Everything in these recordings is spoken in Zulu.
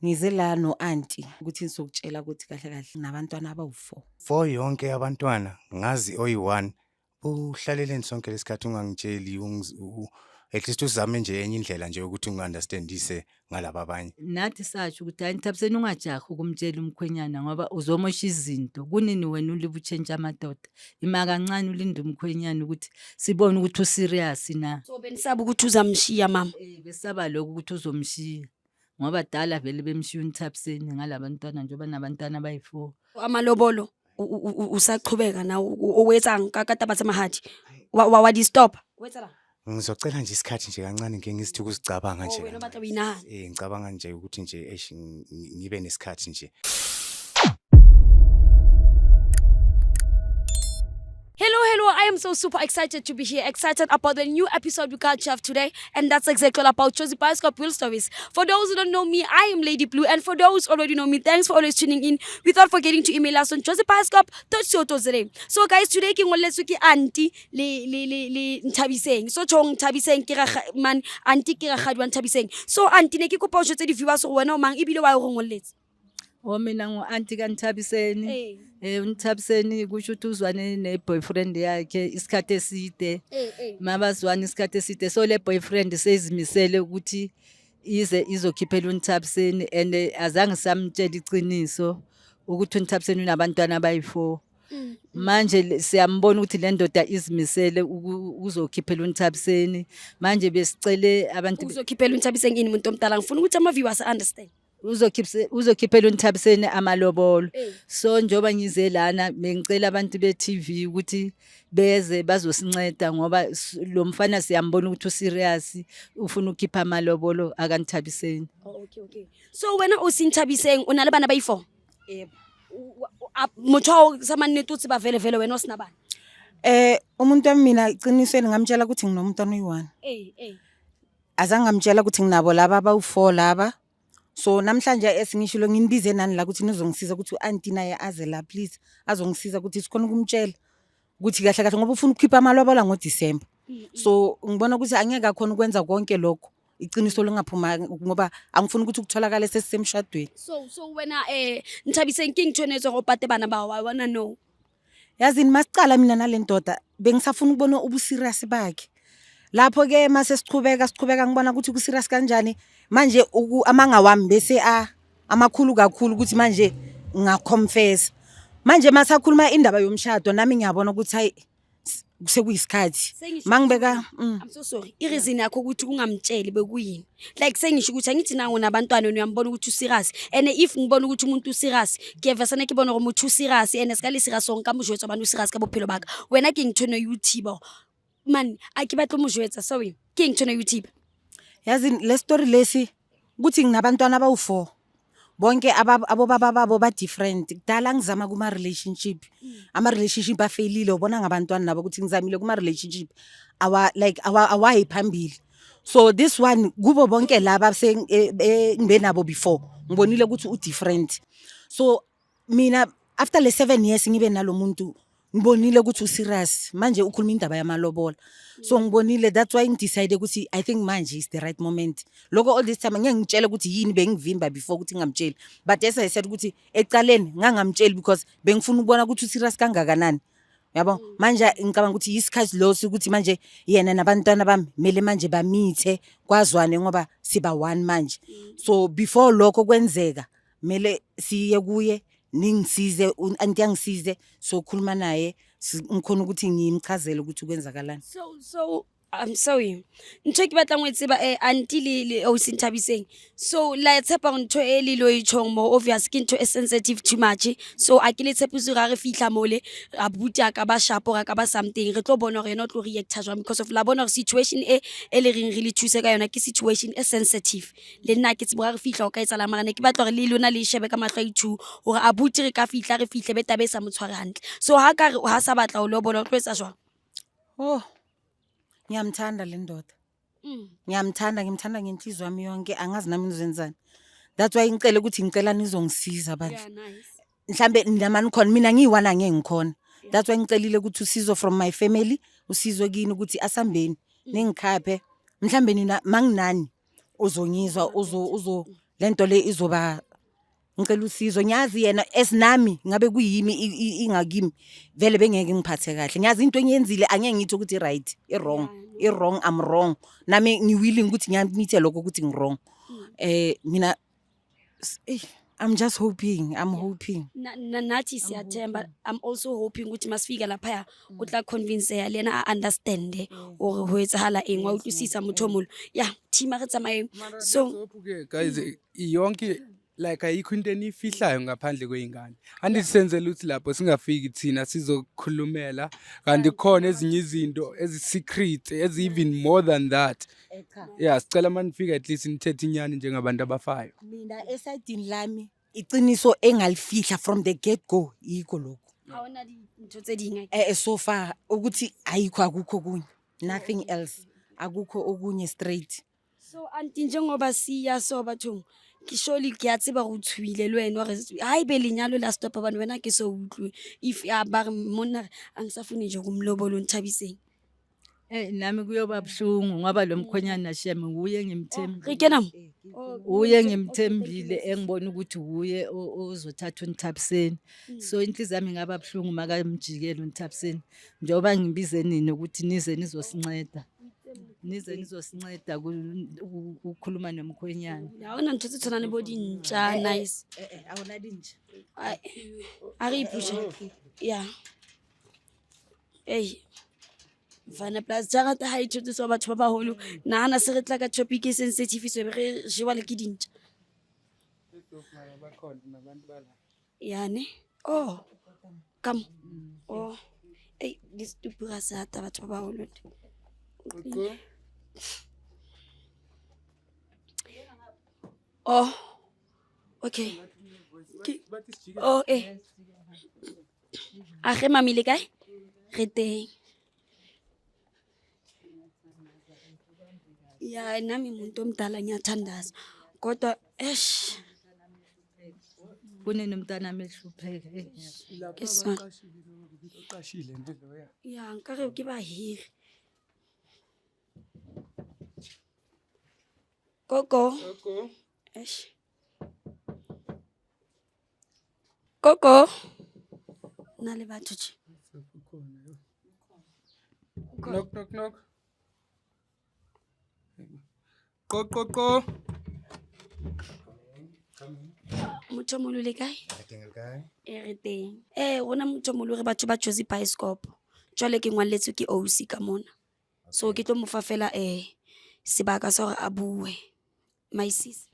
Ngize la no-aunty ukuthi ngizokutshela ukuthi kahle kahle nabantwana abawu-4. For yonke abantwana ngazi oyi-1 uhlaleleni sonke lesikhathi ungangitsheli at least uzame nje enye indlela nje ukuthi ungi-understandise ngalaba abanye. Nathi sasho ukuthi hayi Nthabiseni ungajahi ukumtshela umkhwenyana ngoba uzomosha izinto. Kunini wena ulibe utshentshe amadoda? Ima kancane ulinde umkhwenyana ukuthi sibone ukuthi userious na. So benisaba ukuthi uzamshiya mama. Besaba lokho ukuthi uzomshiya. Ngoba dala vele bemshiya uNthabiseni ngalabantwana njengoba nabantwana abayi4. Amalobolo usaqhubeka na owetsang kakata batsamahadi. Wadi stop. Wetsa la. Ngizocela nje isikhathi nje kancane ngeke ngisithi ukuzicabanga nje. Wena batla uyinahana. Ngicabanga nje ukuthi nje ngibe nesikhathi nje. Hello, I am so super excited to be here, excited about the new episode we got Chef today, and that's exactly all about Josie Bioscope Real Stories. For those who don't know me, I am Lady Blue, and for those who already know me, thanks for always tuning in, without forgetting to email us on josiebioscope.co.za. So guys, today king let's look auntie le Nthabiseng. So chong Nthabiseng ke man auntie ke ragadwa Nthabiseng. So auntie ne ke kopa o jwetse di viewers go wena o mang ebile wa go ngolletse. Mina ngu-aunty kaNthabiseni. uNthabiseni kusho ukuthi uzwane ne-boyfriend yakhe isikhathi eside. Mabazwana isikhathi eside. So le boyfriend seyizimisele ukuthi izokhiphela uNthabiseni and azange samtshela iqiniso ukuthi uNthabiseni unabantwana abayi4. Manje siyambona ukuthi le ndoda izimisele uzokhiphela uNthabiseni. Manje besicele abantu uzokhiphela uNthabiseni ini umuntu omdala. Ngifuna ukuthi ama viewers understand. uzokhiphela uNthabiseni amalobolo. So njoba ngize lana bengicela abantu be-TV ukuthi beze bazosinceda ngoba lo mfana siyambona ukuthi userious ufuna ukukhipha amalobolo akaNthabiseni. Okay. So wena uSinthabiseng unale bana bayi4? Motho samanethu utsi bavele wena osinabani? Umuntu wami mina iqinisweni ngamtshela ukuthi nginomntwana oyi1. Azange ngamtshela ukuthi nginabo laba abawu4 laba. So namhlanje esingishilo nginibize nani la ukuthi nizongisiza ukuthi uauntie naye aze la please azongisiza ukuthi sikhona ukumtshela ukuthi kahle kahle ngoba ufuna ukukhipha amalobolo ngoDecember. So ngibona ukuthi angeke akhona ukwenza konke lokho iqiniso lingaphuma ngoba angifuni ukuthi ukutholakala sesisemshadweni. So wena Nthabiseng king tshonetse go pate bana ba wa wana no. Yazini masicala mina nalendoda bengisafuna ukubona ubuserious bakhe. Lapho ke mase sichubeka ngibona ukuthi kuserious kanjani manje amanga wami bese amakhulu kakhulu ukuthi manje ngaconfess. Manje masakhuluma indaba yomshado nami ngiyabona ukuthi hayi sekuyisikhathi mangibeka I'm so sorry. Ireason yakho ukuthi ungamtsheli bekuyini. Like sengisho ukuthi angithi nangu nabantwana uyambona ukuthi userious. And if ngibona ukuthi umuntu userious, kuyevesana kibona ukuthi umuntu userious and esikali serious sonke amujwetsa abantu userious ka bophelo baka. Wena ke ngithone YouTuber. Man, akibatla umujwetsa sorry. Ke ngithone YouTuber. Yazi le story lesi ukuthi nginabantwana abawu4 bonke abobaba babo ba different kudala ngizama kuma relationship ama relationship afailile ubona ngabantwana nabo ukuthi ngizamile kuma relationship awayi phambili. So this one kubo bonke laba ngibe nabo before ngibonile ukuthi u different. So mina after le 7 years ngibe nalomuntu ngibonile ukuthi userious manje ukhuluma indaba yamalobola. So ngibonile that's why ngidecide ukuthi I think manje is the right moment. Lokho all this time ngeke ngitshele ukuthi yini bengivimba before ukuthi ngamtsheli, but as I said ukuthi eqaleni ngangamtsheli because bengifuna ukubona ukuthi userious kangakanani. Yabo manje ngicabanga ukuthi isikhathi lo ukuthi manje yena nabantwana bami mele manje bamithe kwazwane ngoba siba one manje. So before lokho kwenzeka mele siye kuye ningisize auntie angisize so khuluma naye ngikhona ukuthi ngimchazele ukuthi kwenzakalani. So I'm sorry. Ntho ke batla ngwetseba auntie le o Sinthabiseng. So la tshepa ntho e le lo itshong mo obvious ke ntho e sensitive too much. So a ke le tshepiso ga re fihla mole a buta ka ba sharp ga ka ba something re tlo bona re not tlo react jwa because of la bona situation e le reng really thuse ka yona ke situation e sensitive. Le nna ke tsebo ga re fihla o ka etsala mara ne ke batla re le lona le shebe ka mahlo a ithu hore a buti re ka fihla re fihle beta be sa motshware hantle. So ha ka re ha sa batla o lo bona o tlo etsa jwa. Ngiyamthanda le ndoda. Ngimthanda ngenhliziyo yami yonke angazi nami ngizenzani. That's why ngicela ukuthi ngicela nizongisiza abantu. Mhlambe ndamani khona mina ngiyiwana ngeke ngikhona. That's why ngicelile ukuthi usizo from my family, usizo kini ukuthi asambeni ningikhaphe. Mhlambe nina manginani uzongizwa lento le izoba ngicela usizo ngiyazi yena esinami ngabe kuyimi ingakimi vele bengeke ngiphathe kahle ngiyazi into engiyenzile angeke ngithi ukuthi right wrong I'm wrong nami ngiwilling ukuthi ngiyamithe lokho ukuthi ngwrong mina I'm just hoping nathi siyathemba I'm also hoping ukuthi masifika lapha utla convince ya lena a understand or ho etsahala eng wa utlwisisa motho molo yeah team re tsamaye so guys yonke like ayikho into enifihlayo ngaphandle kweingane andisenzele ukuthi lapho singafiki thina sizokhulumela kanti khona ezinye izinto ezi-secret ezi-even more than that yeah sicela manifika at least nithethe inyani njengabantu abafayo mina esidini lami iqiniso engalifihla from the get go yiko lokho awona into tse dinga so far ukuthi ayikho akukho kunye nothing else akukho okunye straight so anti njengoba siya so batho ke surely ke a tseba go tshwile le wena re ha ibe lenyalo la stop abantu wena ke so utlwe if ba monna angisafuni nje kumlobolo nthabiseng nami kuyoba buhlungu ngoba lo mkhonyana nasheme uye ngimthembi re kena uye ngimthembile engibona ukuthi uye ozothatha uNthabiseni so inhliziyo yami ngaba buhlungu makamjikela uNthabiseni njengoba ngibize nini ukuthi nize nizosinceda ukukhuluma nomkhonyana awona ntho tse tshwana le body ntja nice awona dinje a re ipusha yeah Vana plus jarata ha ithuti so batho ba baholo nahana se re tla ka topic e sensitive so re jewa le ke dintja yani come this tupura sa ta batho ba baholo okay a ge mamile kae re teng ya nami umuntu omdala ngiyathandaza kodwa kunenomntana amehlupheka oqashile nje loya ya nkare ke bahiri Gogo na le batho tje knock Qo. motho molo le kae re teng rona motho molo re batho ba Jozi Bioscope jwale ke ngwalletswe ke OC ka mona so ke tlo mo fa fela sebaka sa hore a bue my sis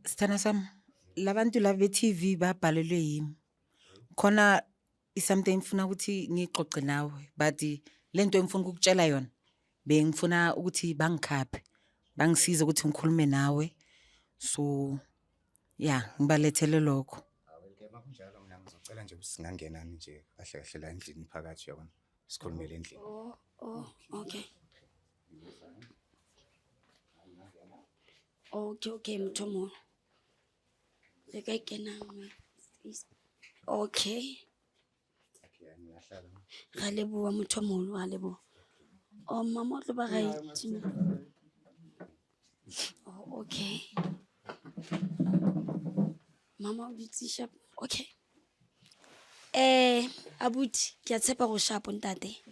sithana sami labantu la be-TV babhalelwe yimi khona something ngifuna ukuthi ngixoxe nawe but lento engifuna ukukutshela yona bengifuna ukuthi bangikhaphe bangisize ukuthi ngikhulume nawe so yeah ngibalethele lokho makunjalo mina ngizocela nje ukuthi singangenani nje kahle kahle la endlini phakathi yabona sikhulumele endlini okay mthomo le kae kena okay ga leboa mthomolo ga leboa mama o tlo ba right okay mama o ditse sharp okay abuti ke a tshepa go sharp ntate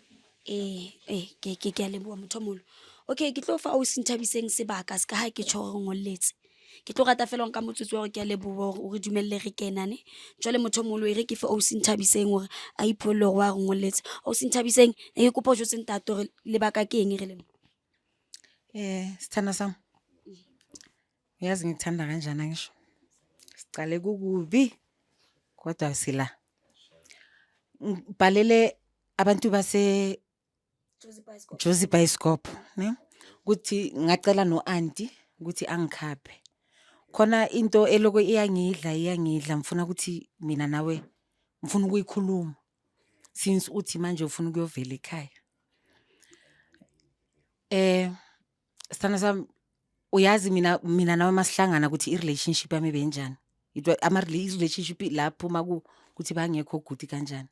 ke a leboa mthomolo okay ke tlo fa o Nthabiseng sebaka se ka ha ke tshore ngolletse ke tlo rata fela nka motsotso wa ke a leboa o re dumelle re kenane jwale mthomolo e re ke fa o Nthabiseng hore a ipollo wa re ngolletse o Nthabiseng e kopa jo tse ntato le baka ke eng re lemo sithanda sami uyazi ngithanda kanjani ngisho sicale kukubi kodwa sila ngibhalele abantu base Jozi Bioscope ne ukuthi ngacela no-auntie ukuthi angikhaphe khona into eloko iyangidla ngifuna ukuthi mina nawe ngifuna ukuyikhuluma since uthi manje ufuna ukuyovela ekhaya sithanda sami uyazi mina nawe masihlangana ukuthi i-relationship yami benjani i-relationship lapho ukuthi bangekho good kanjani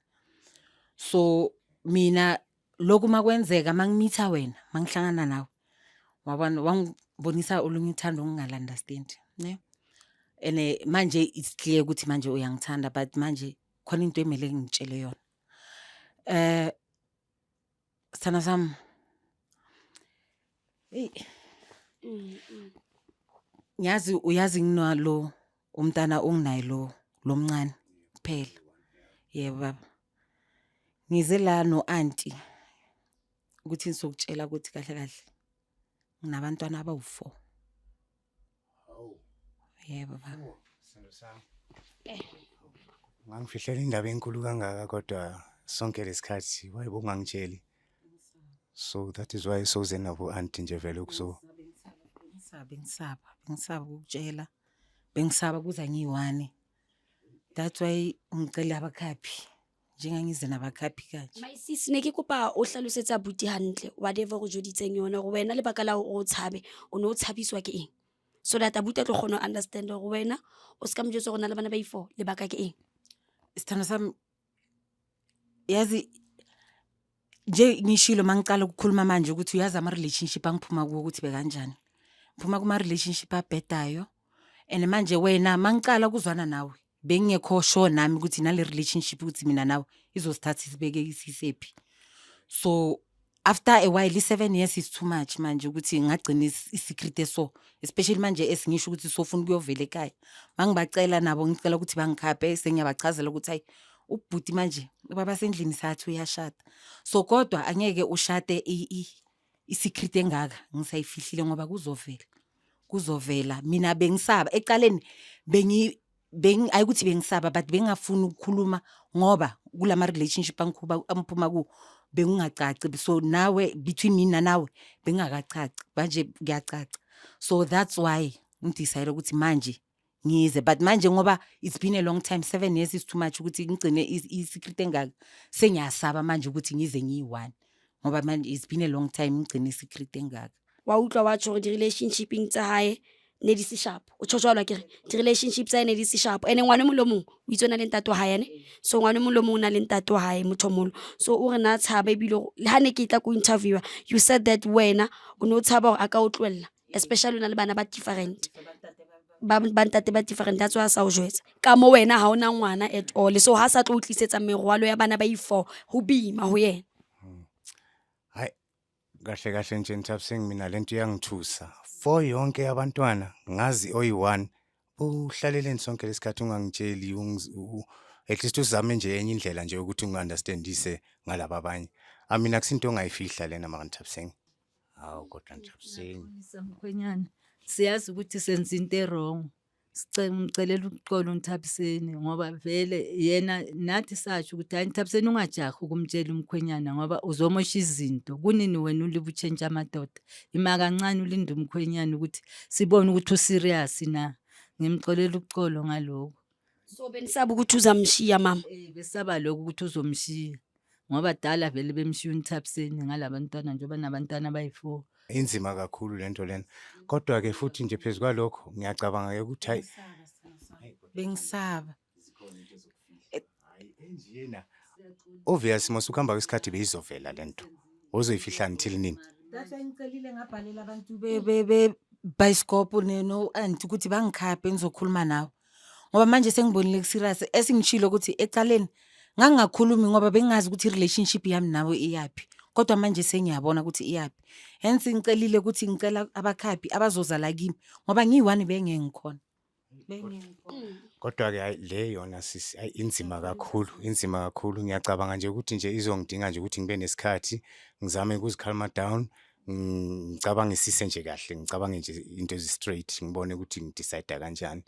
so mina lokhu makwenzeka mangimitha wena mangihlangana nawe wabona wangibonisa olunye uthando ongingal understand ne and manje it's clear ukuthi manje uyangithanda, but manje khona into emele ngitshele yona. Sithanda sami, eyi, uyazi nginalo umntana onginaye lo mncane kuphela. Yebo baba. Ngize la no-aunty ukuthi ngizokutshela ukuthi kahle kahle nginabantwana abawu-4. Yebo baba. Sithando sami. Ngangifihlela indaba enkulu kangaka kodwa sonke lesikhathi wayibo ungangitsheli. So that is why soze nabo auntie nje vele ukuzo. Bengisaba ukutshela. Bengisaba kuza ngiyi-1. That's why ngicela abakhaphi. Njengangize nabakhaphi kanje. My sis ne ke kopa o hlalosetsa buti hantle whatever go joditseng yona go wena le bakala o tshabe o no tshabiswa ke eng, so that abuti tlo kgona understand go wena o ska mjotso gona le bana ba i4 le baka ke eng. Sithando sami, yazi nje ngishilo mangicala ukukhuluma manje ukuthi uyazi ama-relationship angiphuma kuwo ukuthi bekanjani. Ngiphuma kuma-relationship abhedayo, and manje wena mangicala ukuzwana nawe bengekho sure nami ukuthi nale relationship ukuthi mina nawe izosithatha isibeke isisephi. So after a while 7 years is too much manje ukuthi ngagcina isecret eso, especially manje esingisho ukuthi sofuna ukuyovela ekhaya. Mangibacela nabo ngicela ukuthi bangikhaphe, sengiyabachazela ukuthi hayi ubhuti manje baba sendlini sathi uyashada. So kodwa angeke ushade isecret engaka ngisayifihlile ngoba kuzovela. Mina bengisaba ecaleni ayikuthi bengisaba, but bengafuni ukukhuluma ngoba kulama relationship amphuma ku bengingacaci. So nawe between mina nawe bengakacaci, manje kuyacaca. So that's why ngidecide ukuthi manje ngize, but manje ngoba it's been a long time, 7 years is too much ukuthi ngigcine isecret engaka. Sengiyasaba manje ukuthi ngize ngiyi-1 ngoba manje it's been a long time ngigcine isecret engaka. Wa utlwa wa tshore di relationshiping tsa hae ne di se sharp o tshojwa ke di relationship tsa ne di se sharp, ene ngwane mo lo mong o itsona le ntato hae ne, so ngwane mo lo mong na le ntato hae mothomolo. So o re na tshaba ebile ha ne ke tla go interviewer you said that wena o no tshaba gore aka o tlwella, especially na le bana ba different ba ntate ba different. That's why sa o jwetsa ka mo wena ha ona ngwana at all, so ha sa tlo utlisetsa merwalo ya bana ba i4 ho bima ho yena. Hayi kahle kahle nje Nthabiseng, mina lento iyangithusa. For yonke abantwana ngazi oyi1 uhlaleleni sonke lesikhathi ungangitsheli at least uzame nje enye indlela nje ukuthi ungiunderstandise ngalabo abanye. Mina kusinto ongayifihla lena maka Nthabiseng. Hawu kodwa Nthabiseng. Mkhwenyana, siyazi ukuthi senza into wrong. Ngicelela ukuxola uNthabiseni ngoba vele yena nathi satsho ukuthi hayi Nthabiseni ungajahi ukumtshela umkhwenyana ngoba uzomosha izinto. Kunini wena ulibutshentsha amadoda? Ima kancane ulinda umkhwenyana ukuthi sibone ukuthi userious na. Ngimxolela ukuxolo ngaloko. So benisaba ukuthi uzamshiya mama. Besaba lokho ukuthi uzomshiya ngoba dala vele bemshiya uNthabiseni ngalabantwana njengoba nabantwana bayi4. Inzima kakhulu lento lena. Kodwa ke futhi nje phezukwa lokho ngiyacabanga ke ukuthi hayi Bengisaba. Yena obvious masukhamba kwesikhathi beyizovela lento. Ozoyifihla until nini? That's why ngicelile ngabhalela abantu be bioscope no auntie ukuthi bangikhaphe ngizokhuluma nawe. Ngoba manje sengibonile serious esingishilo ukuthi ecaleni ngangakhulumi ngoba bengazi ukuthi relationship yami nawe iyapi. Kodwa manje sengiyabona ukuthi iyapi. Hence ngicelile ukuthi ngicela abakhaphi abazoza la kimi ngoba ngiyi1 bengeke ngikhona. Kodwa ke le yona sisi inzima kakhulu, inzima kakhulu. Ngiyacabanga nje ukuthi nje izongidinga nje ukuthi ngibe nesikhathi ngizame ukuzikhalma down, ngicabangisise nje kahle, ngicabange nje into ezi straight, ngibone ukuthi ngidecide kanjani.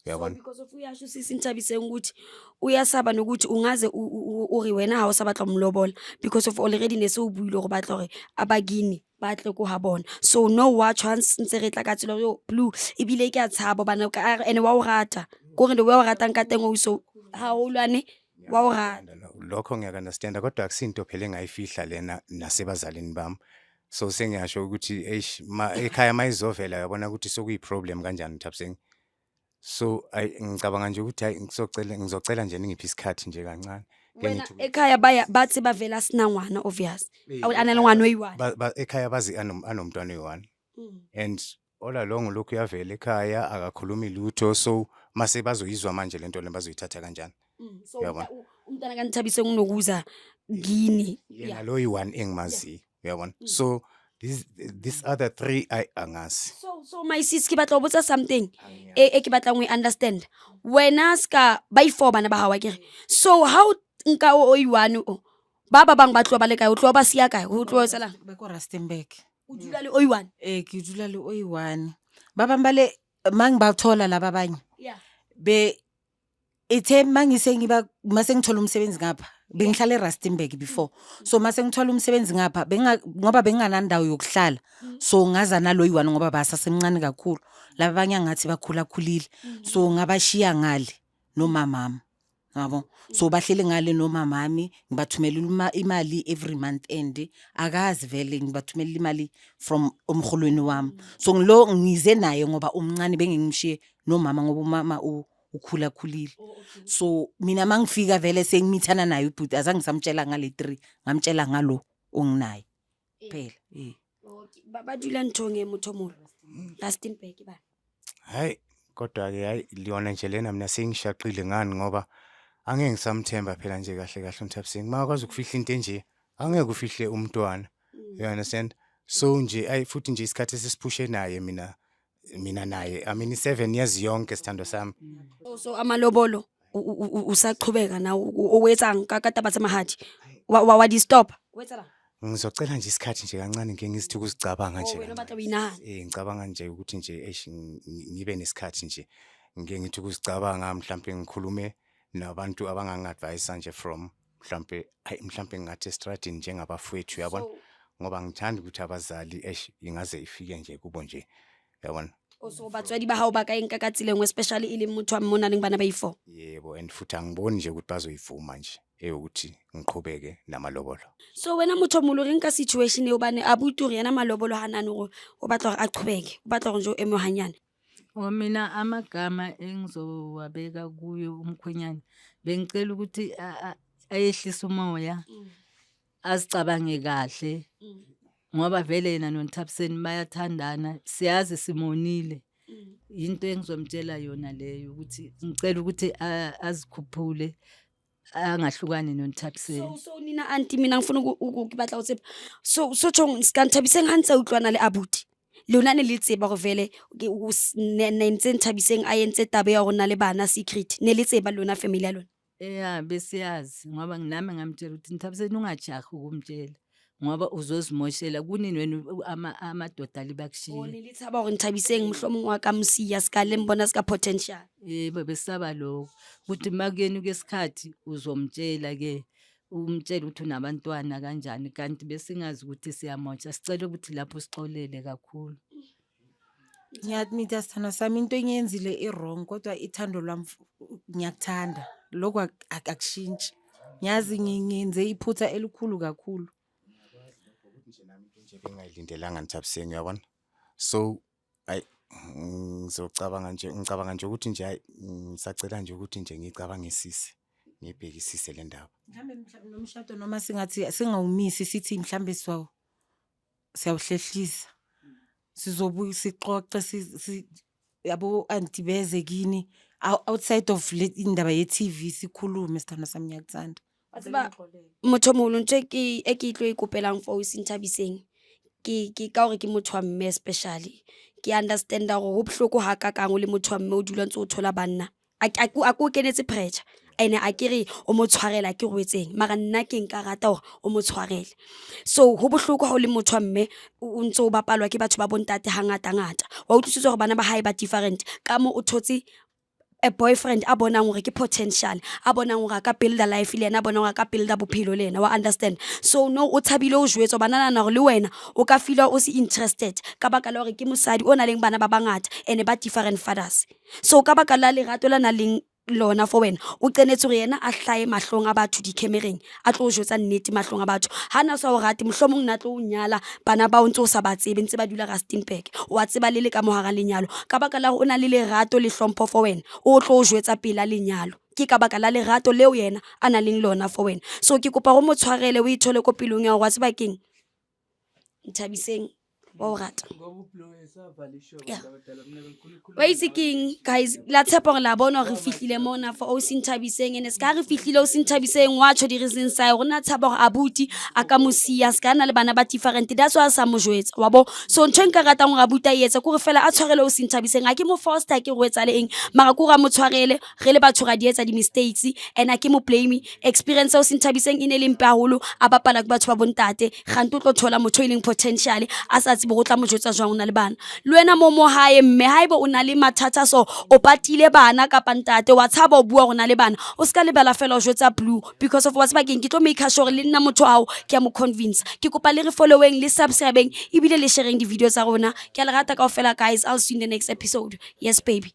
So because of uyasho sisi Nthabiseng ukuthi uyasaba nokuthi ungaze uri wena ha o sa batla umlobola because of already ne se o buile go batla gore abagini ba tle go ha bona. So no wa chance ntse re tla ka tselo yo blue ebile ke a tshaba bana ka ene wa o rata go re le wa o ratang ka teng o so ha o lwane wa o rata. Lokho ngiyakunderstand kodwa akusinto phela engayifihla lena nasebazalini bami. So sengiyasho ukuthi ekhaya mayizovela yabona ukuthi sokuyi problem kanjani Nthabiseng. So ngicabanga nje ukuthi hayi ngizocela nje ngiphi isikhathi nje kancane. Wena ekhaya bathi bavela sina ngwana obvious. Awunale ngwana oyi1. Ekhaya bazi anomntwana oyi1. And all along lokhu uyavela ekhaya akakhulumi lutho, so mase bazoyizwa manje lento le bazoyithatha kanjani. So Uyabona? umntwana kaNthabiseng unokuza kini. Yena lo yi-one engimaziyo, uyabona. So this other 3 angazi. So my sis ke batla ho botsa something e ke batlang ho understand. Wena ska ba i4 bana ba hawa kere. So how nka o i1 o ba bang ba tloba le kae o tloba ba siya kae o tloba tsela ba ko Rustenburg. o dula le o1. Ke dula le oyi-1 ba bang ba le mang ba thola laba abanye Yeah. be ithe mangise ngiba mase ngithola umsebenzi ngapha bengihlala eRustenburg before, so mase ngithola umsebenzi ngapha ngoba benginganandawo yokuhlala, so ngaza nalo yi1 ngoba basasemncane kakhulu laba abanye ngathi bakhula khulile, so ngabashiya ngale nomamami yabo, so bahlele ngale nomamami ngibathumela imali every month end, akazi vele ngibathumela imali from umrholweni wami, so ngilo ngize naye ngoba umncane bengingimshiye nomama ngoba umama ukhula khulile. So mina mangifika vele sengimithana naye ubhuti azange ngisamtshela ngale 3 ngamtshela ngalo onginaye phela. Okay, ba dula nthonge mothomolo Rustenburg ba. Hayi kodwa ke hayi liyona nje lena mina sengishaqile ngani ngoba angeke ngisamthemba phela nje kahle kahle uNthabiseng. Makwazi ukufihla into enje angeke ufihle umntwana. You understand? So nje futhi nje isikhathi sesiphushe naye mina naye. I mean 7 years yonke sithando sami. So amalobolo usaqhubeka na owetsang ka taba tsa mahadi wa di stop wetsa la Ngizocela nje isikhathi nje kancane ngeke ngizithi ukuzicabanga nje. wena batla uyinahana Ngicabanga nje ukuthi nje ngibe nesikhathi nje ngeke ngithi ukuzicabanga mhlambe ngikhulume nabantu abangangi-advise nje from mhlambe ngathi estradini njengabafowethu yabona, ngoba ngithanda ukuthi abazali ingaze ifike nje kubo nje yabona. so batswadi ba hao ba ka enka ka tsilengwe especially ile motho wa mona leng bana ba i4. Yebo, and futhi angiboni nje ukuthi bazoyivuma nje ukuthi ngiqhubeke namalobolo. So wena motho molo re nka situation e obane abuti re yana malobolo hanane gore o batla gore a qhubeke o batla gore nje o eme hanyane. Mina amagama engizowabeka kuyo umkhwenyana bengicela ukuthi ayehlisa umoya azicabange kahle ngoba vele yena noNthabiseni bayathandana, siyazi simonile. Into engizomtshela yona leyo ukuthi ngicela ukuthi azikhuphule angahlukani noNthabiseni. So nina auntie mina ngifuna ukubatla o tseba so tjong ska Nthabiseng ha ntse utlwana le abuti lona ne le tseba go vele ne ntse Nthabiseng a yentse tabe ya rona le bana secret ne le tseba lona family ya lona. Besiyazi ngoba nginami ngamtshela ukuthi Nthabiseni ungajahi ukumtshela ngoba uzozimoshela kunini wena amadoda libakushiya. Ne le tsaba gore Nthabiseng mohlomong wa ka msiya ska le mbona ska potential. Yebo besaba lokho ukuthi makuyeni kwesikhathi uzomtshela ke umtshela ukuthi unabantwana kanjani kanti besingazi ukuthi siyamotsha, sicela ukuthi lapho sixolele kakhulu. Ngiyaadmit sithando sami into engiyenzile i-wrong kodwa ithando lwami ngiyakuthanda lokho akushintshi, ngiyazi ngenze iphutha elikhulu kakhulu. Nje bengayilindelanga Nthabiseng uyabona, so ngicabanga nje ukuthi nje ngisacela nje ukuthi nje ngicabangisise ngibhekisise le ndaba. Mhlambe nomshado noma singathi singawumisi sithi mhlambe siyawhlehlisa sizobuya sixoxe yabo antibeze kini outside of indaba ye-TV sikhulume sithando sami ngiyakuthanda. Ba motho molo ntse ke itlo ikopelang for Nthabiseng ke ka gore ke motho wa mme especially ke understand gore go bohloko ha ka kang le motho wa mme o dula ntse o thola banna a ko kenetse pressure ene a kere o mo tshwarela ke go etseng mara nna ke nka rata gore o mo tshwarele. So go bohloko ha o le motho wa mme o ntse o bapalwa ke batho ba bontate hangata ngata wa utlwisisa gore bana ba hae ba different ka mo o thotse a boyfriend a bonang gore ke potential a bonang gore ka build a life le ena a bonang gore ka build a bophelo le ena wa understand. So no o thabile o jwetsa banana na gore le wena o ka feel o se interested ka baka la gore ke mosadi o na leng bana ba bangata ene ba different fathers. So ka baka la lerato la na leng lona for wena o qenetse gore yena a hlae mahlong a batho dikemereng a tlo jwetsa nnete mahlong a batho hana sa o rate mohlomong na tlo o nyala bana ba o ntse o sa ba tsebe ntse ba dula Rustenburg wa tseba le ka mohara lenyalo ka baka la o na le lerato le hlompho for wena o tlo o jwetsa pela lenyalo ke ka baka la lerato leo yena a na leng lona for wena. So ke kopa go mo tshwarele o ithole ko pelong ya go wa tseba keng Nthabiseng wa o rata. Basically, guys, let's tshepa gore la bona re fihlile mona for o Sinthabiseng and ska re fihlile o Sinthabiseng wa tsho di reasons sa rona tshepa gore abuti a ka mosia ska na le bana ba different, that's why sa mo jwetsa wa bo. So ntho nka ratang gore abuti a etsa gore fela a tshwarele o Sinthabiseng a ke mo foster ke go etsa le eng mara go ra mo tshwarele re le batho ga di etsa di mistakes and a ke mo blame experience o Sinthabiseng ine le mpa holo a bapala ke batho ba bontate ga ntlo tlo thola motho ile potential a sa tsebe go tla mo jwetsa jwang na le bana le wena mo hae mme haeba o na le mathata so o patile bana ka pantate wa tshaba o bua gona le bana o ska le bela fela o jwetsa Blue because of what's back ke tlo make sure le nna motho ao ke a mo convince ke kopa le re following le subscribing ebile le sharing di video tsa rona ke a le rata kaofela guys. I'll see you in the next episode. Yes baby.